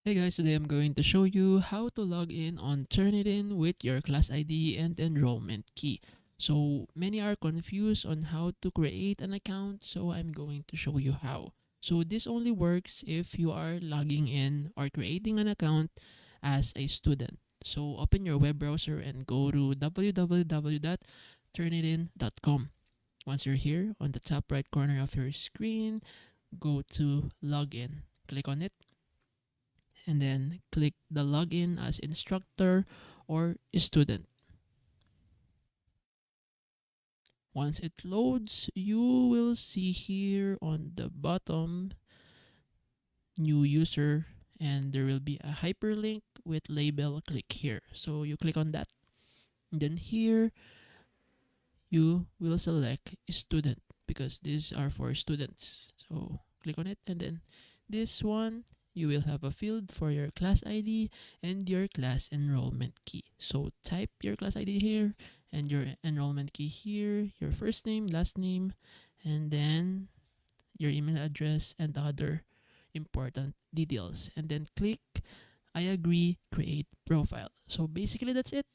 Hey guys, today I'm going to show you how to log in on Turnitin with your class ID and enrollment key. So many are confused on how to create an account, so I'm going to show you how. So this only works if you are logging in or creating an account as a student. So open your web browser and go to www.turnitin.com. Once you're here, on the top right corner of your screen, go to login. Click on it and then click the login as instructor or student. Once it loads, you will see here on the bottom new user, and there will be a hyperlink with label click here. So you click on that. And then here you will select student because these are for students. So click on it, and then this one you will have a field for your class ID and your class enrollment key. So type your class ID here and your enrollment key here, your first name, last name, and then your email address and other important details. And then click I agree, create profile. So basically that's it.